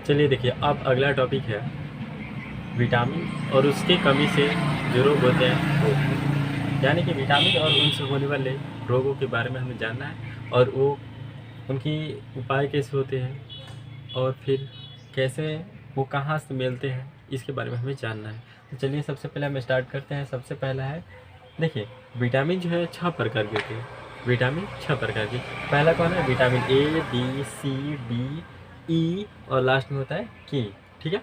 चलिए देखिए, अब अगला टॉपिक है विटामिन और उसकी कमी से जो रोग होते हैं वो, यानी कि विटामिन और उनसे होने वाले रोगों के बारे में हमें जानना है और वो उनकी उपाय कैसे होते हैं और फिर कैसे वो कहाँ से मिलते हैं, इसके बारे में हमें जानना है। तो चलिए सबसे पहले हम स्टार्ट करते हैं। सबसे पहला है, देखिए विटामिन जो है 6 प्रकार के होते हैं। विटामिन 6 प्रकार के। पहला कौन है? Vitamin A, B, C, D, E और लास्ट में होता है के। ठीक है।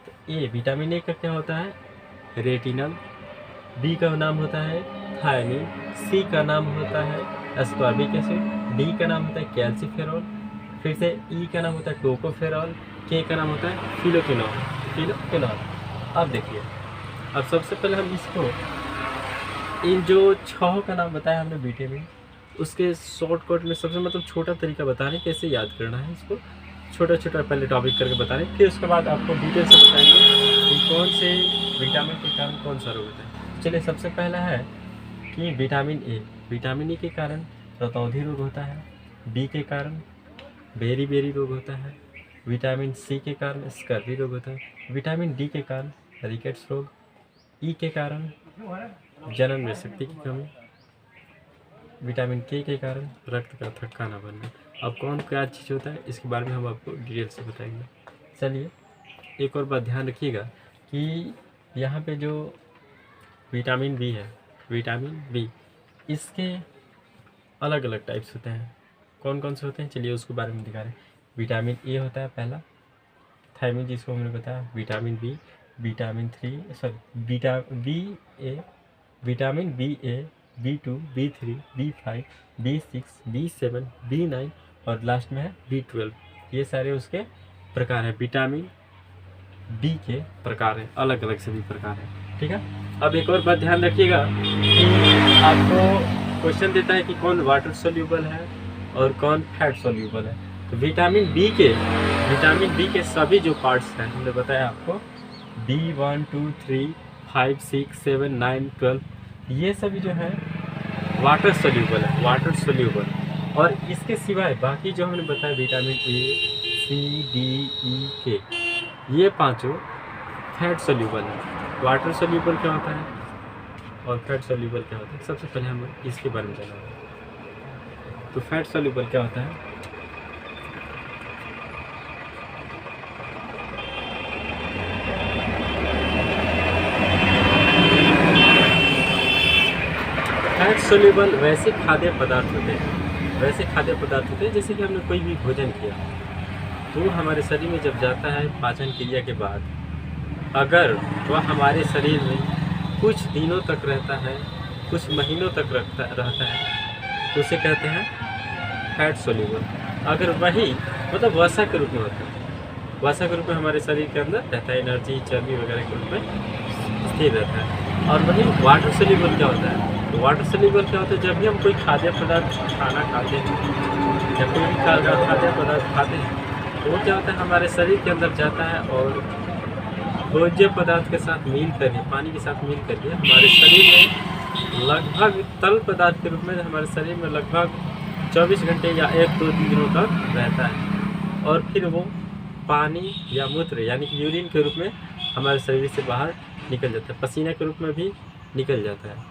तो ए विटामिन ए का क्या होता है? रेटिनल। बी का नाम होता है थायमिन। सी का नाम होता है एस्कॉर्बिक एसिड। डी का नाम होता है कैल्सीफेरॉल। फिर से ई का नाम होता है टोकोफेरॉल। के का नाम होता है फिलोक्विनोल। अब देखिए, अब सबसे पहले हम इसको इन जो 6 का नाम बताया हमने विटामिन, उसके शॉर्टकट में सबसे मतलब छोटा तरीका बता रहे हैं कैसे याद करना है इसको। छोटा छोटा पहले टॉपिक करके बता रहे हैं, फिर उसके बाद आपको डिटेल से बताएंगे कि कौन से विटामिन के कारण कौन सा रोग होता है। चलिए सबसे पहला है कि विटामिन ए। विटामिन ए के कारण रतौंधी रोग होता है। बी के कारण बेरी बेरी रोग होता है। विटामिन सी के कारण स्कर्वी रोग होता है। विटामिन डी के कारण रिकेट्स रोग। ई के कारण जनन में शक्ति की कमी। विटामिन के कारण रक्त का थक्का न बनना। अब कौन क्या चीज़ होता है इसके बारे में हम आपको डिटेल से बताएंगे। चलिए एक और बात ध्यान रखिएगा कि यहाँ पे जो विटामिन बी है, विटामिन बी, इसके अलग अलग टाइप्स होते हैं। कौन कौन से होते हैं चलिए उसके बारे में दिखा रहे हैं। विटामिन ए होता है पहला, थायमिन जिसको हमने बताया। Vitamin B, vitamin vitamin B A, B2, B3, B5, B6, B7, B9 और लास्ट में है B12। ये सारे उसके प्रकार हैं, विटामिन बी के प्रकार हैं, अलग अलग सभी प्रकार हैं। ठीक है। अब एक और बात ध्यान रखिएगा कि आपको क्वेश्चन देता है कि कौन वाटर सोल्यूबल है और कौन फैट सोल्यूबल है। तो विटामिन बी के सभी जो पार्ट्स हैं हमने बताया आपको, B1, 2, 3, 5, 6, 7, 9, 12, ये सभी जो है वाटर सोल्यूबल। और इसके सिवाय बाकी जो हमने बताया विटामिन ए, सी, डी, ई, के, ये पांचों फैट सोल्यूबल है। वाटर सोल्यूबल क्या होता है और फैट सोल्यूबल क्या होता है, सबसे पहले हम इसके बारे में जानेंगे। तो फैट सोल्यूबल क्या होता है? फैट सोल्यूबल वैसे खाद्य पदार्थ होते हैं जैसे कि हमने कोई भी भोजन किया तो हमारे शरीर में जब जाता है पाचन क्रिया के बाद, अगर वह हमारे शरीर में कुछ दिनों तक रहता है, कुछ महीनों तक रहता है, तो उसे कहते हैं फैट सोल्यूबल। अगर वही मतलब वसा के रूप में होता है, वसा के रूप में हमारे शरीर के अंदर रहता है, एनर्जी चर्बी वगैरह के रूप में स्थिर रहता है। और वही वाटर सोल्यूबल क्या होता है? तो वाटर सोल्यूबल क्या होता है? जब भी हम कोई खाद्य पदार्थ खाना खाते हैं या कोई भी खाद्य पदार्थ खाते हैं तो वो क्या होता है, हमारे शरीर के अंदर जाता है और भोज्य पदार्थ के साथ मिल करके, पानी के साथ मिल करके हमारे शरीर में लगभग तरल पदार्थ के रूप में हमारे शरीर में लगभग 24 घंटे या 1-2 दिनों तक रहता है। और फिर वो पानी या मूत्र यानी कि यूरिन के रूप में हमारे शरीर से बाहर निकल जाता है, पसीना के रूप में भी निकल जाता है।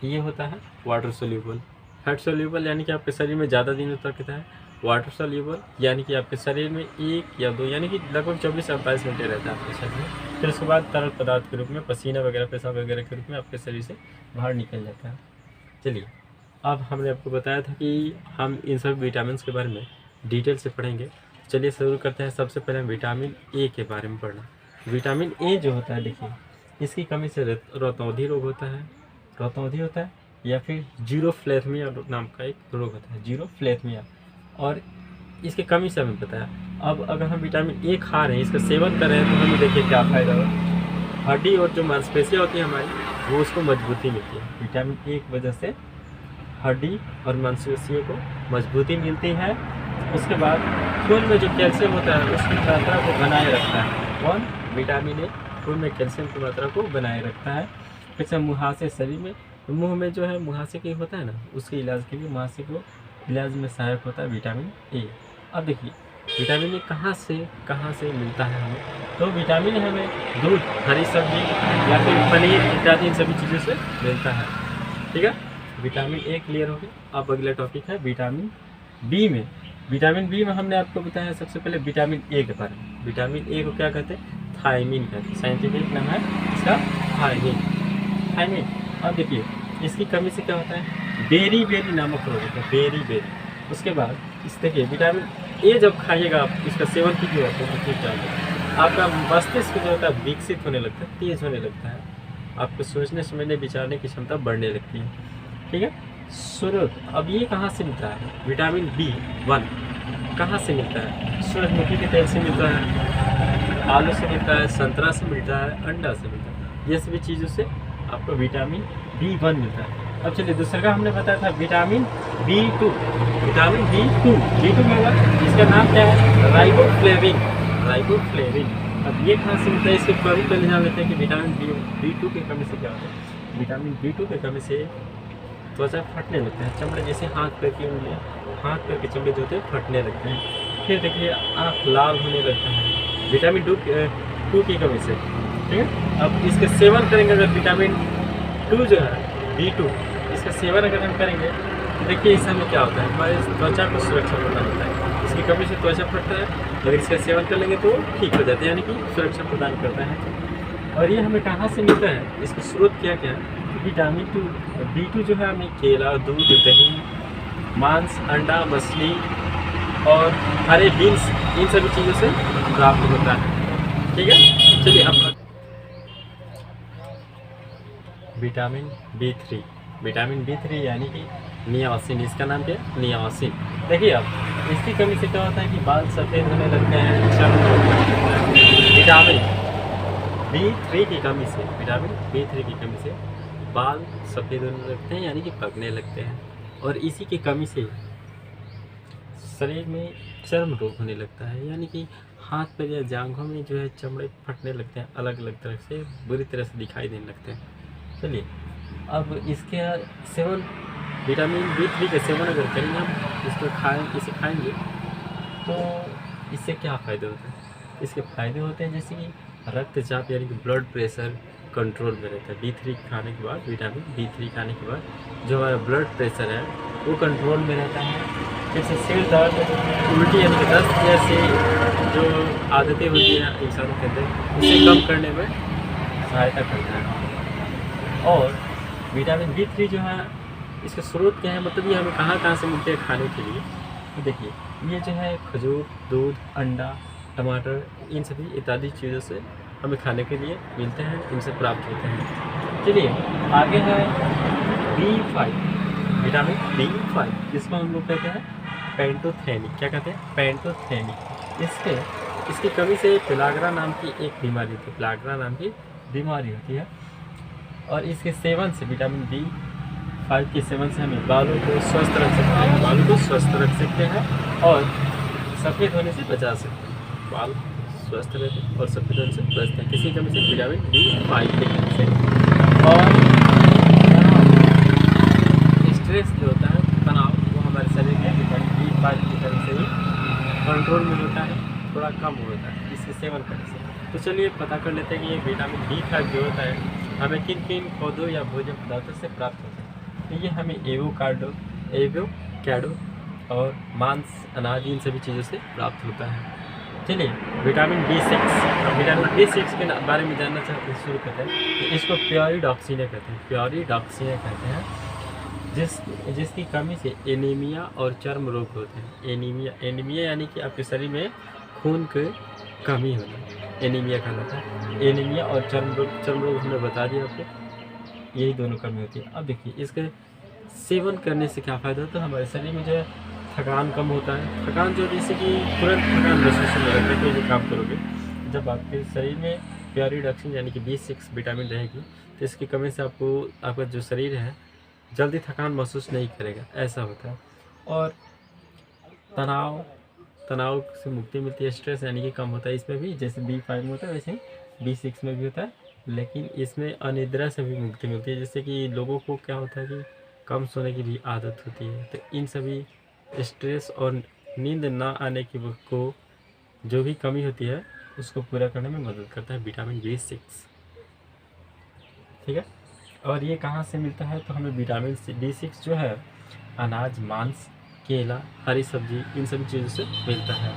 ये होता है वाटर सोल्यूबल। फैट सोल्यूबल यानी कि आपके शरीर में ज़्यादा दिनों तक रहता है। वाटर सोल्यूबल यानी कि आपके शरीर में 1 या 2 यानी कि लगभग 24 से 48 घंटे रहता है आपके शरीर में। फिर उसके बाद तरल पदार्थ के रूप में पसीना वगैरह, पेशाब वगैरह के रूप में आपके शरीर से बाहर निकल जाता है। चलिए अब हमने आपको बताया था कि हम इन सब विटामिन के बारे में डिटेल से पढ़ेंगे। चलिए शुरू करते हैं। सबसे पहले हम विटामिन ए के बारे में पढ़ना। विटामिन ए जो होता है, देखिए इसकी कमी से रतौंधी रोग होता है या फिर जीरोफ्लेथमिया नाम का एक रोग होता है, जीरोफ्लेथमिया। और इसकी कमी से हमें पता है। अब अगर हम विटामिन ए खा रहे हैं, इसका सेवन कर रहे हैं, तो हमें देखिए क्या फ़ायदा होगा। हड्डी और जो मांसपेशियाँ होती हैं हमारी, वो उसको मजबूती मिलती है। विटामिन ए की वजह से हड्डी और मांसपेशियों को मजबूती मिलती है। उसके बाद खून में जो कैल्शियम होता है उसकी मात्रा को बनाए रखता है। कौन? विटामिन ए खून में कैल्शियम की मात्रा को बनाए रखता है। फिर से मुहासे, शरीर में मुंह में जो है मुहासे के होता है ना, उसके इलाज के लिए मुहासे को इलाज में सहायक होता है विटामिन ए। अब देखिए विटामिन ए कहाँ से मिलता है हमें? तो विटामिन हमें दूध, हरी सब्जी या फिर पनीर इत्यादि इन सभी चीज़ों से मिलता है। ठीक है, विटामिन ए क्लियर हो गया। अब अगला टॉपिक है विटामिन बी में। विटामिन बी में हमने आपको बताया सबसे पहले विटामिन ए के बारे में। विटामिन ए को क्या कहते हैं? थायमीन कहते हैं। साइंटिफिक नाम है इसका थायमीन। अब देखिए इसकी कमी से क्या होता है? बेरी नामक रोग होता है, बेरी। उसके बाद इस देखिए विटामिन ए जब खाइएगा आप, इसका सेवन कीजिएगा तो ठीक रहेगा। आपका मस्तिष्क जो होता है विकसित होने लगता है, तेज होने लगता है, आपको सोचने समझने विचारने की क्षमता बढ़ने लगती है। ठीक है, स्रोत अब ये कहाँ से मिलता है? विटामिन B1 कहाँ से मिलता है? सूरजमुखी के तेल से मिलता है, आलू से मिलता है, संतरा से मिलता है, अंडा से मिलता है। ये सभी चीज़ों से आपको विटामिन B1 मिलता है। अब चलिए दूसरा का हमने बताया था विटामिन B2। विटामिन B2 में होगा, इसका नाम क्या है? राइबोफ्लेविन। अब ये कहाँ से मिलता है? इसके पहले जान लेते हैं कि विटामिन B2 की कमी से क्या होता है। विटामिन B2 की कमी से त्वचा फटने लगता है, चमड़े जैसे हाथ पैर के चमड़े जो होते हैं फटने लगते हैं। फिर देखिए आँख लाल होने लगता है विटामिन 2 की कमी से। ठीक है, अब इसके सेवन करेंगे अगर विटामिन 2 जो है B2, इसका सेवन अगर हम करेंगे तो देखिए इस समय क्या होता है, हमारे त्वचा को सुरक्षा प्रदान होता है। इसकी कमी से त्वचा फटता है, अगर इसका सेवन कर लेंगे तो ठीक हो जाता है, यानी कि सुरक्षा प्रदान करता है। और ये हमें कहाँ से मिलता है? इसका स्रोत क्या क्या है? विटामिन B2 जो है हमें केला, दूध, दही, मांस, अंडा, मछली और हरे बीन्स इन सभी चीज़ों से प्राप्त होता है। ठीक है, चलिए अब विटामिन B3 यानी कि नियासिन। इसका नाम क्या है? नियासिन। देखिए अब इसकी कमी से क्या होता है कि बाल सफ़ेद होने लगते हैं, चर्म। विटामिन B3 की कमी से बाल सफ़ेद होने लगते हैं, यानी कि पकने लगते हैं। और इसी की कमी से शरीर में चर्म रोग होने लगता है, यानी कि हाथ पैर या जांघों में जो है चमड़े फटने लगते हैं, अलग अलग तरह से बुरी तरह से दिखाई देने लगते हैं। चलिए अब इसके सेवन विटामिन B3 के सेवन अगर करेंगे हम, इसे खाएंगे तो इससे क्या फ़ायदे होते हैं? इसके फ़ायदे होते हैं जैसे कि रक्तचाप यानी कि ब्लड प्रेशर कंट्रोल में रहता है। B3 खाने के बाद, विटामिन B3 खाने के बाद जो हमारा ब्लड प्रेशर है वो कंट्रोल में रहता है। जैसे सिर दर्द, उल्टी यानी कि दस्त जैसे जो आदतें होती हैं इंसानों के अंदर, उसे कम करने में सहायता करता है। और विटामिन B3 जो है इसका स्रोत क्या है, मतलब ये हमें कहाँ से मिलते हैं खाने के लिए? तो देखिए ये जो है खजूर, दूध, अंडा, टमाटर इन सभी इत्यादि चीज़ों से हमें खाने के लिए मिलते हैं, इनसे प्राप्त होते हैं। चलिए आगे है B5, विटामिन B5 जिसको हम लोग कहते हैं पेंटोथेनिक। क्या कहते हैं? पेंटोथेनिक। इसकी कमी से पेलाग्रा नाम की एक बीमारी होती है। और इसके सेवन से, विटामिन B5 के सेवन से हमें बालों को स्वस्थ रख सकते हैं और सफ़ेद होने से बचा सकते हैं। बाल स्वस्थ रहते हैं और सफ़ेद होने से बचते हैं किसी कमी से, विटामिन B5 के कमी से। और स्ट्रेस जो होता है, तनाव, वो हमारे शरीर में विटामिन B5 की कमी से ही कंट्रोल में होता है, थोड़ा कम होता है इसके सेवन करने से। तो चलिए पता कर लेते हैं कि ये विटामिन B5 जो होता है हमें किन किन पौधों या भोजन पदार्थों से प्राप्त होता है। तो ये हमें एवोकाडो और मांस, अनाज इन सभी चीज़ों से प्राप्त होता है। चलिए विटामिन B6 के बारे में जानना चाहते हैं, शुरू करते हैं। तो इसको प्योरिडॉक्सिने कहते हैं, जिसकी कमी से एनीमिया और चर्म रोग होते हैं। एनीमिया यानी कि आपके शरीर में खून की कमी होना, एनीमिया कहलाता है। एनीमिया और चर्म रोग हमने बता दिया आपको, यही दोनों कमी होती है। अब देखिए इसके सेवन करने से क्या फ़ायदा होता है? हमारे शरीर में जो है थकान कम होता है। थकान जो जैसे कि तुरंत थकान महसूस होने लगता है, कोई भी काम करोगे। जब आपके शरीर में प्योरिडॉक्सिन यानी कि B6 विटामिन रहेगी तो इसकी कमी से आपका जो शरीर है जल्दी थकान महसूस नहीं करेगा, ऐसा होता है। और तनाव से मुक्ति मिलती है, स्ट्रेस यानी कि कम होता है इसमें भी, जैसे B5 में होता है वैसे B6 में भी होता है। लेकिन इसमें अनिद्रा से भी मुक्ति मिलती है, जैसे कि लोगों को क्या होता है कि कम सोने की भी आदत होती है। तो इन सभी स्ट्रेस और नींद ना आने की को जो भी कमी होती है उसको पूरा करने में मदद करता है विटामिन B6। ठीक है, और ये कहाँ से मिलता है? तो हमें विटामिन B6 जो है अनाज, मांस, केला, हरी सब्जी, इन सभी चीज़ों से मिलता है।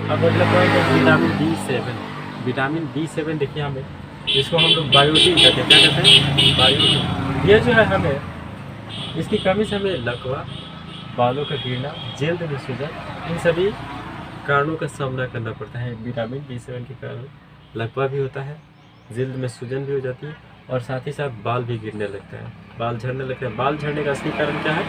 अब अगला पॉइंट है विटामिन B7। विटामिन B7 देखिए हमें, इसको हम लोग बायोटीन कहते हैं। क्या कहते हैं? बायोटीन। ये जो है हमें, इसकी कमी से हमें लकवा, बालों का गिरना, जल्द में सूजन, इन सभी कारणों का सामना करना पड़ता है। विटामिन B7 के कारण लकवा भी होता है, जल्द में सूजन भी हो जाती है, और साथ ही साथ बाल भी गिरने लगता है, बाल झड़ने लगते हैं। बाल झड़ने का असली कारण क्या है?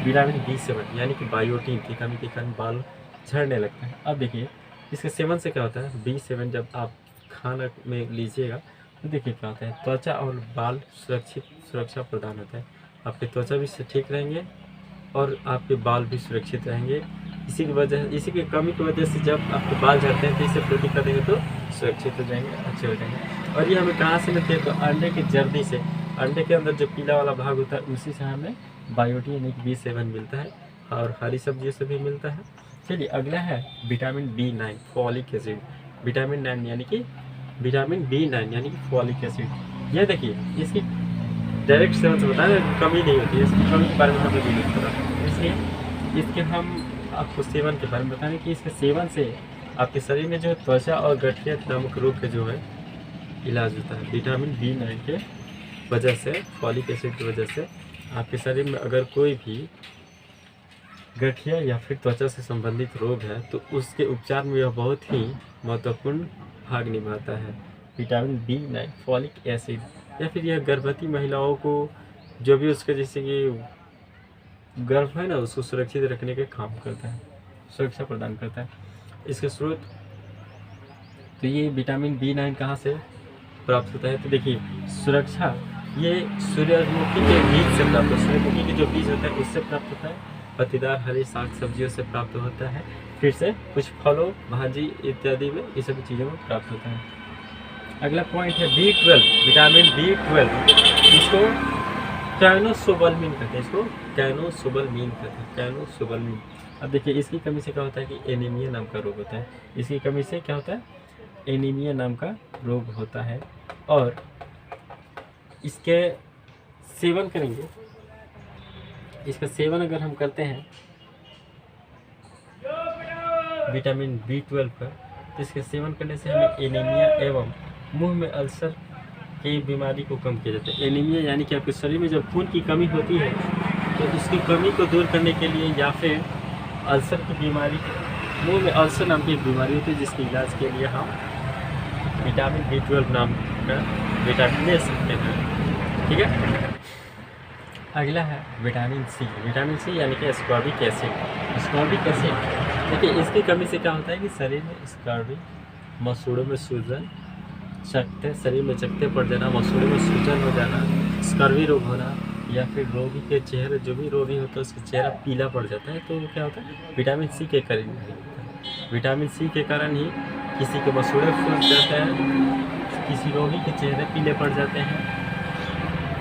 विटामिन B7 यानी कि बायोटीन की कमी के कारण बाल झड़ने लगते हैं। अब देखिए इसके सेवन से क्या होता है? B7 जब आप खाना में लीजिएगा तो देखिए क्या होता है, त्वचा और बाल सुरक्षा प्रदान होता है। आपके त्वचा भी ठीक रहेंगे और आपके बाल भी सुरक्षित रहेंगे। इसी की कमी की वजह से जब आपके बाल झड़ते हैं तो इसे प्रतिकार देंगे तो सुरक्षित हो जाएंगे, अच्छे हो जाएंगे। और ये हमें कहाँ से मिलते हैं? तो अंडे की जर्दी से। अंडे के अंदर जो पीला वाला भाग होता है उसी से हमें बायोटीन यानी कि B7 मिलता है, और हरी सब्जियों से भी मिलता है। चलिए अगला है vitamin B9 folic acid. Vitamin B9 यानी कि फॉलिक एसिड। यह देखिए इसकी डायरेक्ट सेवन से बताया कमी नहीं होती है, इसकी कमी के बारे में हमें भी पता है, इसलिए इसके हम आपको सेवन के बारे में बताएंगे कि इसके सेवन से आपके शरीर में जो त्वचा और गठिया नामक रोग के जो है इलाज होता है। विटामिन B9 के वजह से, फॉलिक एसिड की वजह से आपके शरीर में अगर कोई भी गठिया या फिर त्वचा से संबंधित रोग है तो उसके उपचार में यह बहुत ही महत्वपूर्ण भाग निभाता है। विटामिन B9 फॉलिक एसिड, या फिर यह गर्भवती महिलाओं को जो भी उसके जैसे कि गर्भ है ना उसको सुरक्षित रखने के काम करता है, सुरक्षा प्रदान करता है। इसके स्रोत, तो ये विटामिन B9 कहाँ से प्राप्त होता है? तो देखिए सुरक्षा, ये सूर्यमुखी के बीज से प्राप्त होता है। सूर्यमुखी के जो बीज होता है उससे प्राप्त होता है, पत्तीदार हरी साग सब्जियों से प्राप्त होता है, फिर से कुछ फलों, भाजी इत्यादि में ये सभी चीज़ों में प्राप्त होता है। अगला पॉइंट है B12, विटामिन B12। इसको कैनोसोबलमीन कहते हैं, कैनोसोबलमीन। अब देखिए इसकी कमी से क्या होता है कि एनीमिया नाम का रोग होता है। इसकी कमी से क्या होता है? एनीमिया नाम का रोग होता है। और इसके सेवन करेंगे, इसका सेवन अगर हम करते हैं विटामिन B12 का, तो इसके सेवन करने से हमें एनीमिया एवं मुंह में अल्सर की बीमारी को कम किया जाता है। एनीमिया यानी कि आपके शरीर में जब खून की कमी होती है तो उसकी कमी को दूर करने के लिए, या फिर अल्सर की बीमारी, मुंह में अल्सर नाम की एक बीमारी होती है जिसके इलाज के लिए हम विटामिन B12 नाम का विटामिन ले सकते हैं। ठीक है, अगला है विटामिन सी यानी कि एस्कॉर्बिक एसिड। देखिए इसकी कमी से क्या होता है कि शरीर में स्कर्वी, मसूड़ों में सूजन, शरीर में चकत्ते पड़ जाना, मसूड़ों में सूजन हो जाना, स्कर्वी रोग होना, या फिर रोगी के चेहरे, जो भी रोगी होता है उसका चेहरा पीला पड़ जाता है, तो क्या होता है? विटामिन सी के कारण ही होता है। विटामिन सी के कारण ही किसी के मसूड़े फूल जाते हैं, किसी रोगी के चेहरे पीले पड़ जाते हैं,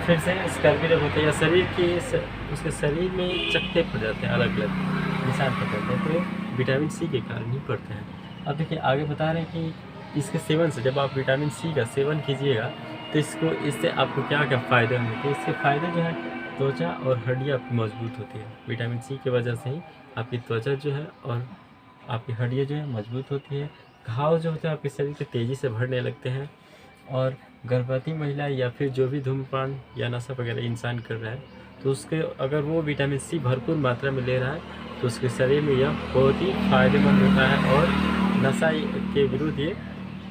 फिर से स्कर्वी रोग होता है, या शरीर के उसके शरीर में चकत्ते पड़ जाते हैं, अलग अलग निशान पड़ जाते हैं, तो विटामिन सी के कारण ही पड़ते हैं। अब देखिए आगे बता रहे हैं कि इसके सेवन से, जब आप विटामिन सी का सेवन कीजिएगा तो इससे आपको क्या क्या फ़ायदे होंगे? तो इसके फ़ायदे जो है, त्वचा और हड्डियाँ आपकी मजबूत होती है। विटामिन सी की वजह से ही आपकी त्वचा जो है और आपकी हड्डियाँ जो है मजबूत होती है। घाव जो होते हैं आपके शरीर के तेज़ी से भरने लगते हैं। और गर्भवती महिला या फिर जो भी धूम्रपान या नशा वगैरह इंसान कर रहा है, तो उसके अगर वो विटामिन सी भरपूर मात्रा में ले रहा है तो उसके शरीर में यह बहुत ही फायदेमंद होता है, और नशा के विरुद्ध ये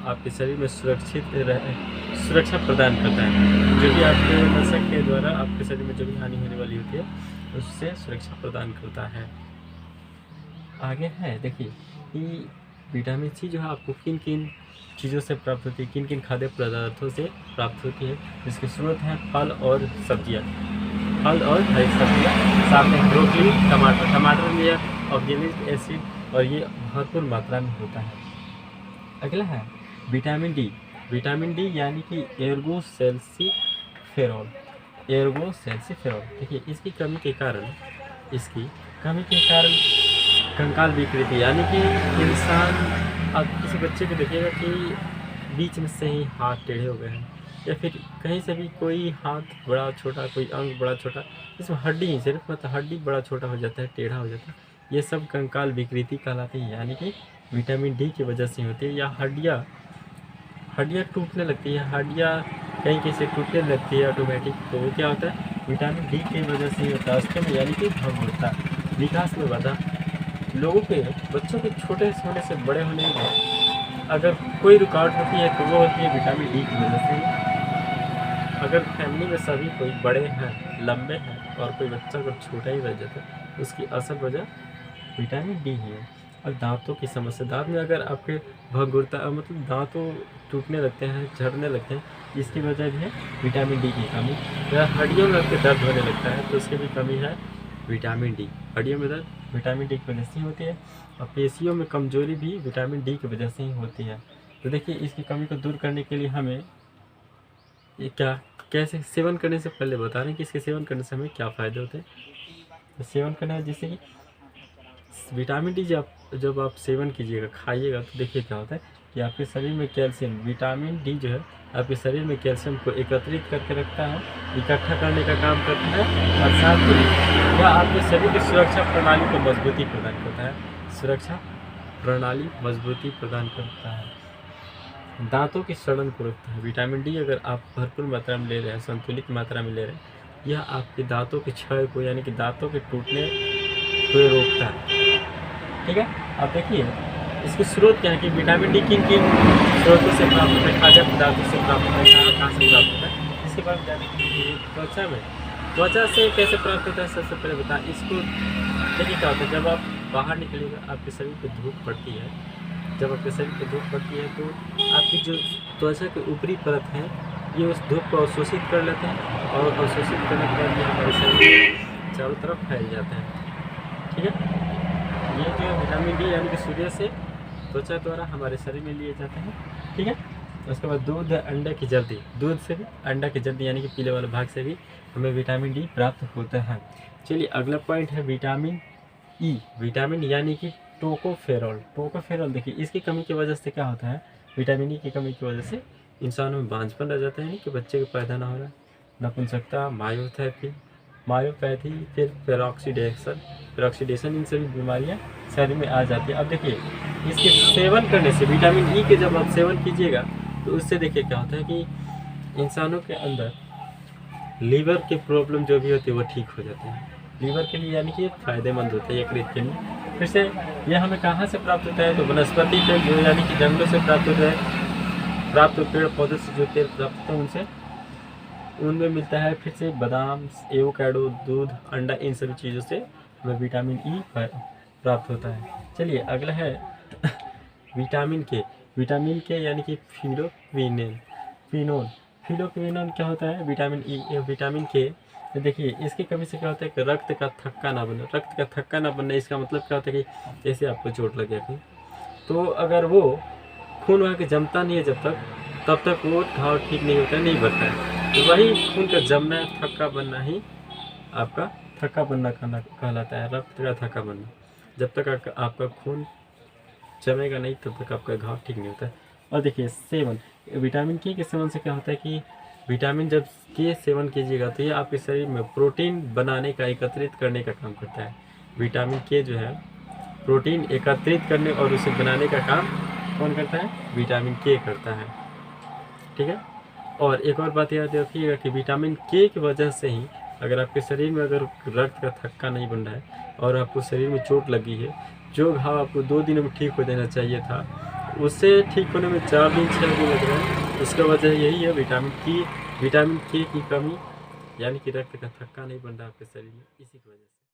आपके शरीर में सुरक्षा प्रदान करता है। जो भी आपके नशा के द्वारा आपके शरीर में जो भी हानि होने वाली होती है उससे सुरक्षा प्रदान करता है। आगे है देखिए कि विटामिन सी जो है आपको किन किन चीज़ों से प्राप्त होती है, किन किन खाद्य पदार्थों से प्राप्त होती है। इसके स्रोत हैं फल और सब्जियाँ, फल और हरी सब्जियाँ, साथ में ब्रोकली, टमाटर में यह ऑक्जेलिक एसिड और ये भरपूर मात्रा में होता है। अगला है विटामिन डी यानी कि एर्गोसेल्सिफेरॉल। देखिए इसकी कमी के कारण कंकाल विकृति, यानी कि इंसान, आप किसी बच्चे को देखिएगा कि बीच में से ही हाथ टेढ़े हो गए हैं, या फिर कहीं से भी कोई हाथ बड़ा छोटा, कोई अंग बड़ा छोटा, इसमें हड्डी ही सिर्फ मतलब हड्डी बड़ा छोटा हो जाता है, टेढ़ा हो जाता है, ये सब कंकाल विकृति कहलाती है, यानी कि विटामिन डी की वजह से होती है। या हड्डियाँ टूटने लगती है, हड्डियाँ कहीं कहीं से टूटने लगती है ऑटोमेटिक, तो वो क्या होता है, विटामिन डी की वजह से ही होता है। उसके में यानी कि भंगुरता, विकास में बाधा, लोगों के बच्चों के छोटे होने से बड़े होने में अगर कोई रुकावट होती है तो वो होती है विटामिन डी की वजह से। अगर फैमिली में सभी कोई बड़े हैं, लंबे हैं, और कोई बच्चा अगर छोटा ही रह जाता है, उसकी असल वजह विटामिन डी ही है। और दांतों की समस्या, दांत में अगर आपके भंगुरता मतलब दांतों टूटने लगते हैं, झड़ने लगते हैं, इसकी वजह भी है विटामिन डी की कमी। या हड्डियों में आपके दर्द होने लगता है तो उसकी भी कमी है विटामिन डी। हड्डियों में दर्द विटामिन डी की वजह से ही होती है, और पेशियों में कमजोरी भी विटामिन डी की वजह से ही होती है। तो देखिए, इसकी कमी को दूर करने के लिए हमें ये कैसे सेवन करने से पहले बता रहे हैं कि इसके सेवन करने से हमें क्या फ़ायदे होते हैं। तो सेवन करना है जिससे कि विटामिन डी जब आप सेवन कीजिएगा, खाइएगा, तो देखिए क्या होता है कि आपके शरीर में कैल्शियम, विटामिन डी जो है आपके शरीर में कैल्शियम को एकत्रित करके रखता है, इकट्ठा करने का काम करता है, और साथ ही यह आपके शरीर की सुरक्षा प्रणाली को मजबूती प्रदान करता है, सुरक्षा प्रणाली मजबूती प्रदान करता है। दांतों की सड़न को रोकता है। विटामिन डी अगर आप भरपूर मात्रा में ले रहे हैं, संतुलित मात्रा में ले रहे हैं, यह आपके दांतों के क्षय को, यानी कि दांतों के टूटने को रोकता है। ठीक है, अब देखिए इसके स्रोत क्या है कि विटामिन डी किन किन स्रोतों से प्राप्त होता है, खाद्य पदार्थों से प्राप्त होता है, कहाँ से प्राप्त होता है, इसके बाद त्वचा में, त्वचा से कैसे प्राप्त होता है, सबसे पहले बता। इसको देखिए क्या होता है, जब आप बाहर निकलिएगा, आपके शरीर पर धूप पड़ती है, जब आपके शरीर पर धूप पड़ती है तो आपकी जो त्वचा की ऊपरी परत है, ये उस धूप को अवशोषित कर लेते हैं, और अवशोषित करने के बाद ये हमारे शरीर में चारों तरफ फैल जाते हैं। ठीक है, ये जो विटामिन डी यानी कि सूर्य से त्वचा द्वारा हमारे शरीर में लिए जाते हैं। ठीक है, उसके बाद दूध, अंडे की जल्दी, दूध से भी, अंडा की जल्दी यानी कि पीले वाले भाग से भी हमें विटामिन डी प्राप्त होता है। चलिए अगला पॉइंट है विटामिन ई। विटामिन यानी कि टोकोफेरॉल। टोकोफेरॉल देखिए, इसकी कमी की वजह से क्या होता है, विटामिन ई की कमी की वजह से इंसानों में बांझपन रह जाता है, यानी कि बच्चे को पैदा ना हो रहा, नपुंसकता, मायोपैथी, फिर पेरोक्सीडेशन, इन सभी बीमारियां शरीर में आ जाती है। अब देखिए, इसके सेवन करने से, विटामिन ई के जब आप सेवन कीजिएगा तो उससे देखिए क्या होता है कि इंसानों के अंदर लीवर के प्रॉब्लम जो भी होती है वो ठीक हो जाती है। लीवर के लिए यानी कि ये फ़ायदेमंद होता है यकृत के लिए। फिर से यह हमें कहाँ से प्राप्त होता है, तो वनस्पति तेल जो यानी कि जंगलों से प्राप्त होता है, पेड़ पौधों से जो तेल प्राप्त होता है उनसे, उनमें मिलता है। फिर से बादाम, एवोकाडो, दूध, अंडा, इन सभी चीज़ों से हमें विटामिन ई प्राप्त होता है। चलिए अगला है विटामिन के। विटामिन के यानी कि फिनोक्विनोन क्या होता है, विटामिन ई, विटामिन के। तो देखिए, इसकी कमी से क्या होता है कि रक्त का थक्का ना बनना। इसका मतलब क्या होता है कि जैसे आपको चोट लग गया, तो अगर वो खून वहाँ के जमता नहीं है तब तक वो घाव ठीक नहीं होता है, नहीं बनता है। तो वही खून का जमना, थक्का बनना ही आपका थक्का बनना कहलाता है, रक्त का थक्का बनना। जब तक आपका खून जमेगा नहीं तब तक आपका घाव ठीक नहीं होता है। और देखिए सेवन, विटामिन के सेवन से क्या होता है कि विटामिन जब के सेवन कीजिएगा तो ये आपके शरीर में प्रोटीन बनाने का, एकत्रित करने का काम करता है। विटामिन के जो है प्रोटीन एकत्रित करने और उसे बनाने का काम कौन करता है, विटामिन के करता है। ठीक है, और एक और बात याद रखिएगा कि विटामिन के की वजह से ही अगर आपके शरीर में अगर रक्त का थक्का नहीं बन रहा है और आपको शरीर में चोट लगी है, जो घाव आपको 2 दिनों में ठीक हो जाना चाहिए था, उससे ठीक होने में 4 दिन 6 दिन लग रहा है। इसका वजह यही है विटामिन के की कमी, यानी कि रक्त का थक्का नहीं बन रहा आपके शरीर में, इसी की वजह से।